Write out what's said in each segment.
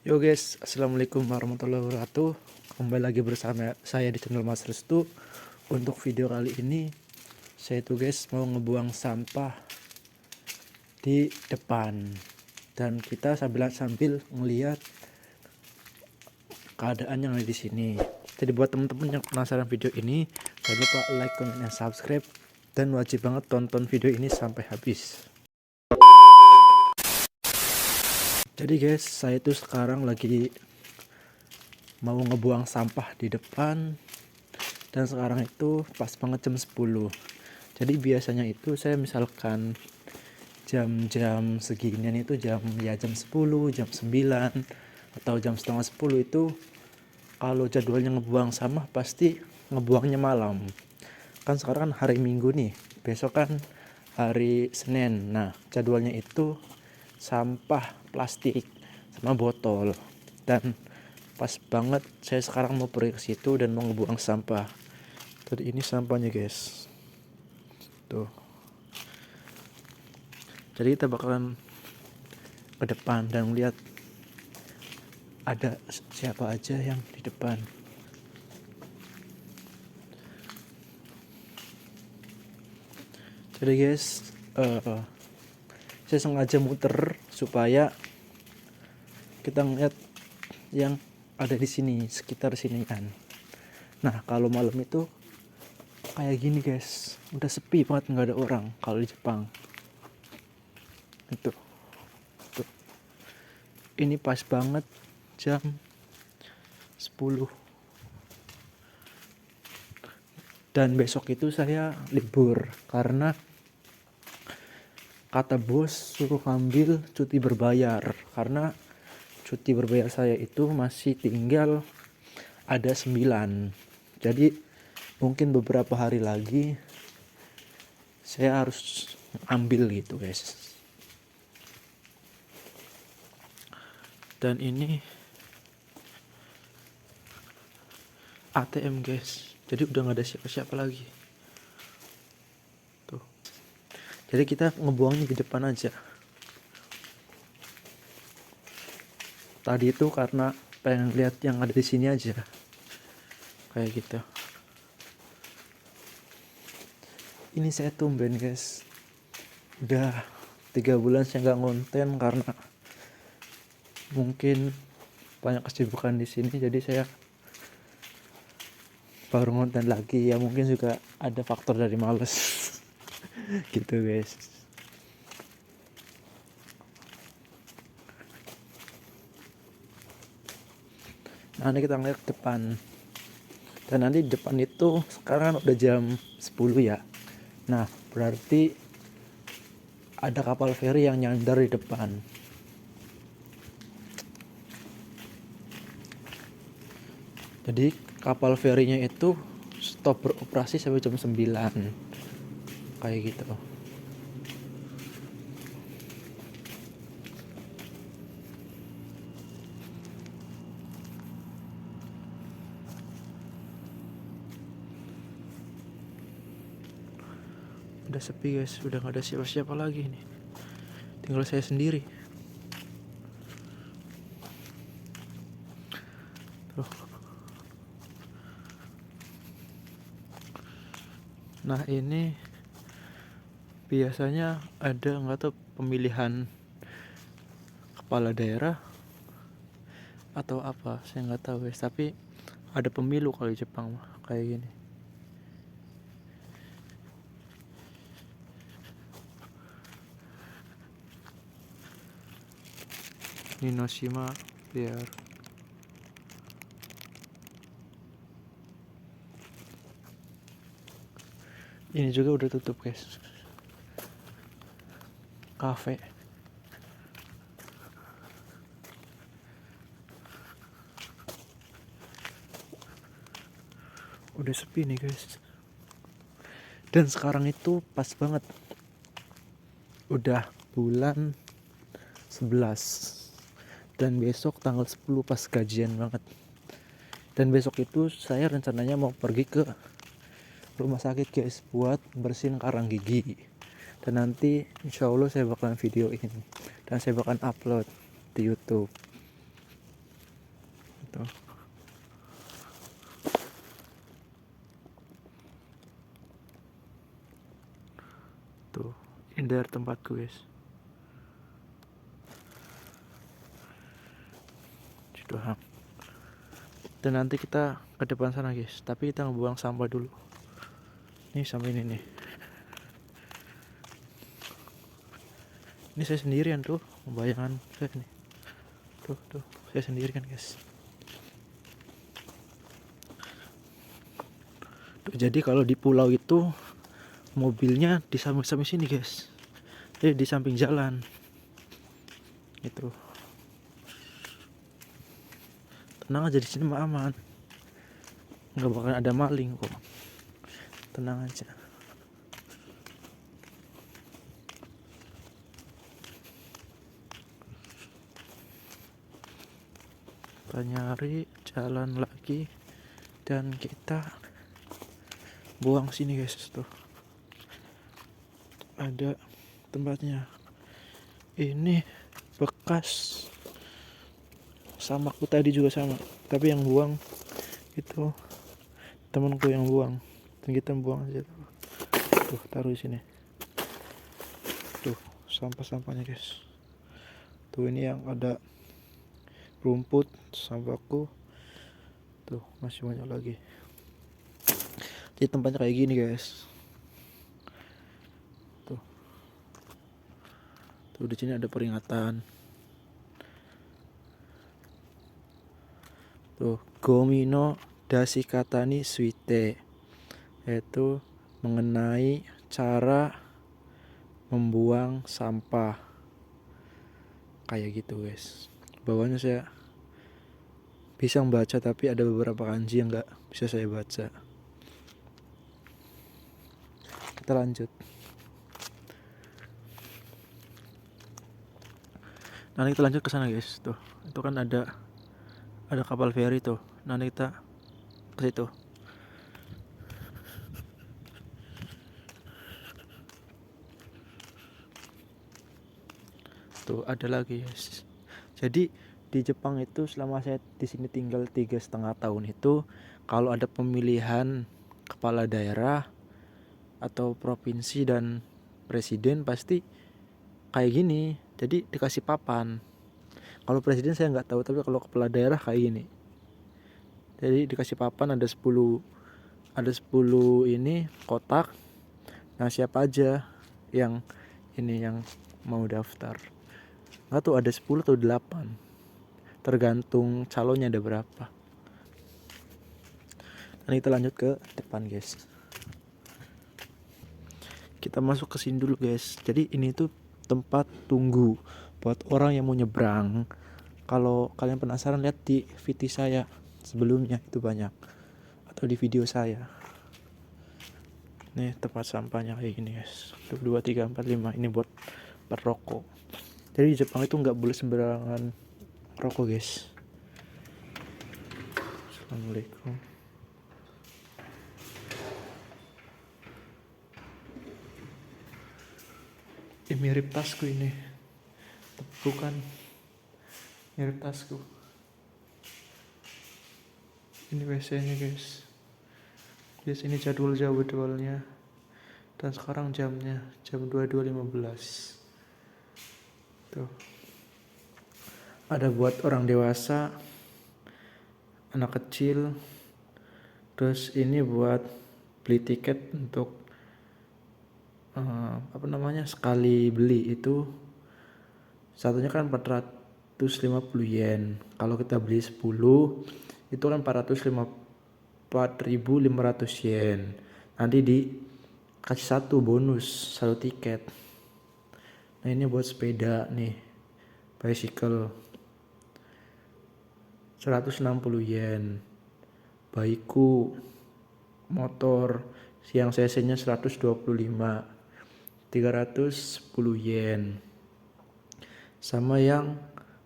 Yo guys, assalamualaikum warahmatullahi wabarakatuh. Kembali lagi bersama saya di channel Mas Restu. Untuk video kali ini, saya tuh guys mau ngebuang sampah di depan, dan kita sambil ngelihat keadaan yang ada di sini. Jadi buat teman-teman yang penasaran video ini, jangan lupa like, comment, dan subscribe, dan wajib banget tonton video ini sampai habis. Jadi guys, saya tuh sekarang lagi mau ngebuang sampah di depan, dan sekarang itu pas banget jam 10. Jadi biasanya itu saya misalkan jam-jam seginian itu jam 10, jam 9 atau jam setengah 10 itu kalau jadwalnya ngebuang sampah pasti ngebuangnya malam. Kan sekarang kan hari Minggu nih, besok kan hari Senin. Nah, jadwalnya itu sampah plastik sama botol, dan pas banget saya sekarang mau pergi ke situ dan mau ngebuang sampah. Tadi ini sampahnya guys, tuh. Jadi kita bakalan ke depan dan lihat ada siapa aja yang di depan. Jadi guys, saya sengaja muter supaya kita ngeliat yang ada di sini, sekitar sini kan. Nah, kalau malam itu kayak gini guys, udah sepi banget, nggak ada orang kalau di Jepang. Itu tuh. Ini pas banget jam 10. Dan besok itu saya libur karena kata bos suruh ambil cuti berbayar, karena cuti berbayar saya itu masih tinggal ada 9. Jadi mungkin beberapa hari lagi saya harus ambil gitu guys. Dan ini ATM guys, jadi udah gak ada siapa-siapa lagi tuh. Jadi kita ngebuangnya di depan aja. Tadi itu karena pengen lihat yang ada di sini aja, kayak gitu. Ini saya tumben guys, udah 3 bulan saya nggak ngonten karena mungkin banyak kesibukan di sini, jadi saya baru ngonten lagi. Ya mungkin juga ada faktor dari males gitu guys. Nah, nanti kita ngeliat ke depan, dan nanti di depan itu sekarang udah jam 10 ya. Nah, berarti ada kapal feri yang nyandar di depan. Jadi kapal ferinya itu stop beroperasi sampai jam 9, kayak gitu. Udah sepi guys, udah gak ada siapa-siapa lagi nih, tinggal saya sendiri tuh. Nah, ini biasanya ada nggak tuh pemilihan kepala daerah atau apa, saya nggak tahu guys, tapi ada pemilu kalau di Jepang mah kayak gini. Ninoshima biar ini juga udah tutup guys, kafe. Udah sepi nih guys. Dan sekarang itu pas banget udah bulan 11, dan besok tanggal 10 pas gajian banget. Dan besok itu saya rencananya mau pergi ke rumah sakit guys buat bersihin karang gigi. Dan nanti insya Allah saya bakalan videoin dan saya bakalan upload di YouTube. tuh. Tuh, ini dari tempatku guys. Sudah. Dan nanti kita ke depan sana guys, tapi kita ngebuang sampah dulu. Nih sampai ini nih. Ini saya sendirian tuh, bayangan saya nih. Tuh, saya sendirian guys. Tuh, jadi kalau di pulau itu mobilnya di samping sini guys. Jadi di samping jalan. Itu. Tenang aja, di sini mah aman. Nggak bakal ada maling kok. Tenang aja. Kita nyari jalan lagi dan kita buang sini guys. Tuh ada tempatnya. Ini bekas samakku tadi juga sama, tapi yang buang itu temanku yang buang, dan kita buang aja. Tuh taruh di sini. Tuh sampah-sampahnya guys. Tuh ini yang ada rumput sampahku. Tuh masih banyak lagi. Jadi tempatnya kayak gini guys. Tuh di sini ada peringatan. Tuh Gomino Dasikatani Suite, yaitu mengenai cara membuang sampah. Kayak gitu guys. Bawahnya saya bisa membaca, tapi ada beberapa kanji yang nggak bisa saya baca. Kita lanjut. Nanti kita lanjut ke sana guys. Tuh itu kan ada kapal feri tuh. Nanti kita ke situ. Tuh ada lagi guys. Jadi di Jepang itu selama saya di sini tinggal 3,5 tahun itu, kalau ada pemilihan kepala daerah atau provinsi dan presiden pasti kayak gini. Jadi dikasih papan. Kalau presiden saya nggak tahu, tapi kalau kepala daerah kayak gini. Jadi dikasih papan ada 10 ini kotak. Nah siapa aja yang ini yang mau daftar. Nggak tuh ada 10 atau 8. Tergantung calonnya ada berapa. Dan kita lanjut ke depan guys. Kita masuk ke sini dulu guys. Jadi ini tuh tempat tunggu buat orang yang mau nyebrang. Kalau kalian penasaran, lihat di VT saya sebelumnya, itu banyak. Atau di video saya. Nih tempat sampahnya kayak gini guys. 2, 3, 4, 5. Ini buat rokok. Jadi di Jepang itu nggak boleh sembarangan rokok guys. Assalamualaikum. Ini mirip tasku ini. Bukan. Mirip tasku. Ini WC-nya guys. Di sini jadwalnya. Dan sekarang jamnya jam 22.15. Tuh. Ada buat orang dewasa, anak kecil. Terus ini buat beli tiket untuk sekali beli itu satunya kan 450 yen. Kalau kita beli 10 itu kan 4.500 yen. Nanti dikasih satu bonus, satu tiket. Nah ini buat sepeda nih, bicycle 160 yen. Baiku motor yang cc-nya 125, 310 yen. Sama yang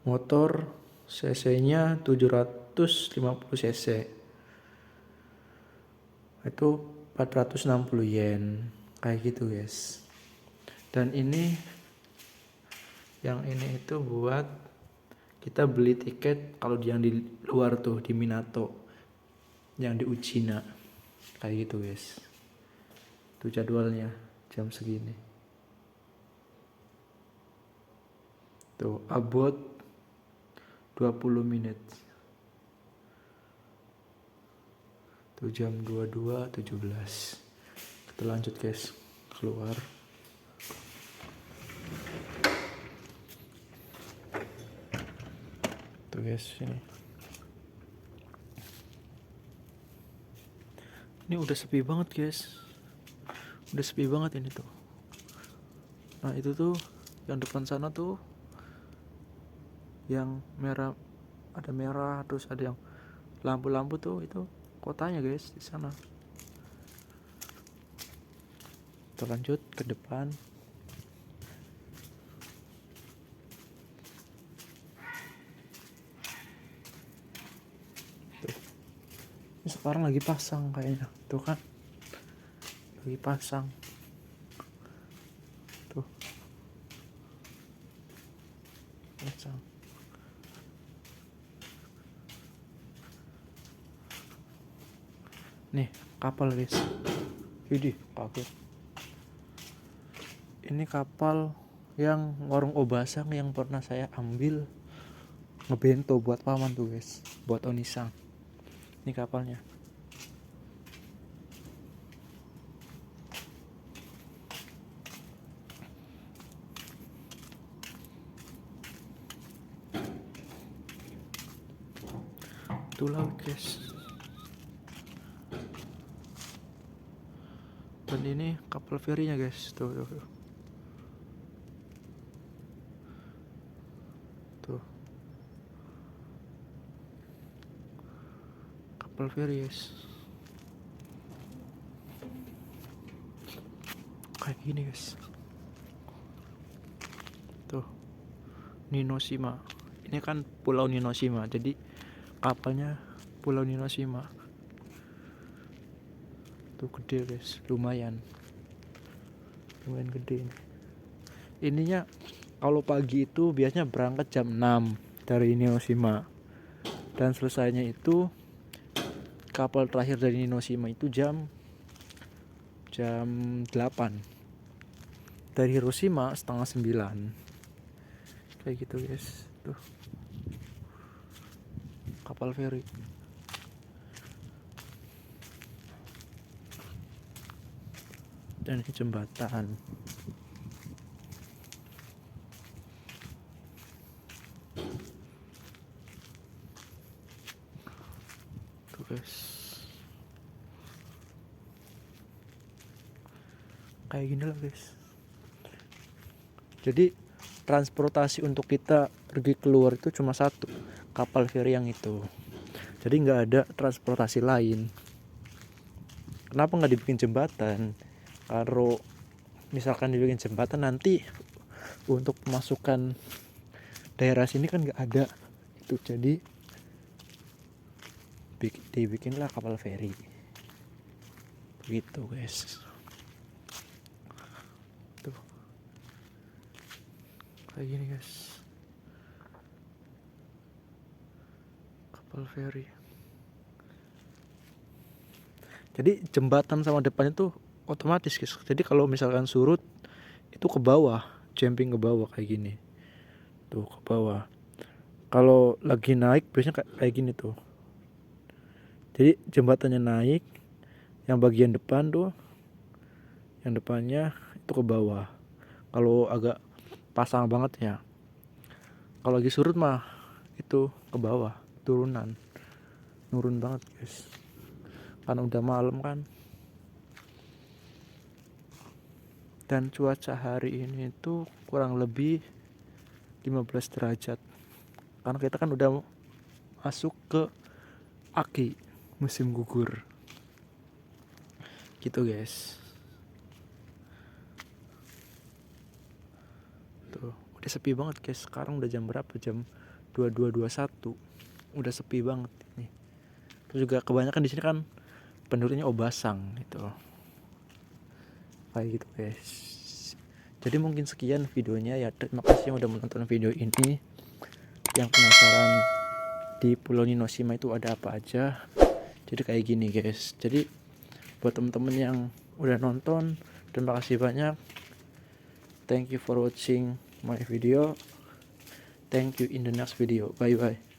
motor cc-nya 750 cc, itu 460 yen. Kayak gitu guys. Dan ini yang ini itu buat kita beli tiket kalau yang di luar tuh di Minato, yang di Uchina kayak gitu guys. Itu jadwalnya jam segini tuh, about 20 menit tuh, jam 22.17. Kita lanjut guys, keluar. Tuh guys, ini udah sepi banget guys, udah sepi banget ini tuh. Nah itu tuh yang depan sana tuh yang merah, ada merah terus ada yang lampu-lampu tuh, itu kotanya guys di sana. Kita lanjut ke depan. Tuh. Ini sekarang lagi pasang kayaknya. Tuh kan. Lagi pasang. Tuh. Pasang. Nih, kapal guys. Widih, kaget. Ini kapal yang warung Obasang yang pernah saya ambil ngebento buat paman tuh guys, buat Onisang. Ini kapalnya. Itu laut guys. Dan ini kapal ferinya guys, tuh. Kapal feri guys. Kayak gini guys. Tuh. Ninoshima. Ini kan Pulau Ninoshima, jadi kapalnya Pulau Ninoshima. Tuh gede guys, lumayan gede. Ininya kalau pagi itu biasanya berangkat jam 6 dari Ninoshima, dan selesainya itu kapal terakhir dari Ninoshima itu jam 8. Dari Hiroshima setengah 9. Kayak gitu guys. Tuh kapal feri. Dan ini jembatan. Tuh guys. Kayak gini lah guys. Jadi transportasi untuk kita pergi keluar itu cuma satu, kapal feri yang itu. Jadi nggak ada transportasi lain. Kenapa nggak dibikin jembatan? Kalau misalkan dibikin jembatan nanti untuk pemasukan daerah sini kan nggak ada itu, jadi dibikinlah kapal feri begitu guys. Tuh kayak gini guys, kapal feri. Jadi jembatan sama depannya tuh otomatis guys. Jadi kalau misalkan surut itu ke bawah, jumping ke bawah kayak gini. Tuh ke bawah. Kalau lagi naik biasanya kayak gini tuh. Jadi jembatannya naik, yang bagian depan tuh, yang depannya itu ke bawah. Kalau agak pasang banget ya. Kalau lagi surut mah itu ke bawah, turunan. Nurun banget guys. Karena udah malam kan. Dan cuaca hari ini itu kurang lebih 15 derajat. Karena kita kan udah masuk ke Aki, musim gugur. Gitu guys. Tuh, udah sepi banget guys. Sekarang udah jam berapa? Jam 22.21. Udah sepi banget ini. Terus juga kebanyakan di sini kan penduduknya Obasang gitu. Kayak gitu guys. Jadi mungkin sekian videonya ya. Terima kasih yang udah menonton video ini. yang penasaran di Pulau Ninoshima itu ada apa aja, jadi kayak gini guys. Jadi buat temen-temen yang udah nonton, terima kasih banyak. Thank you for watching my video. Thank you in the next video. Bye bye.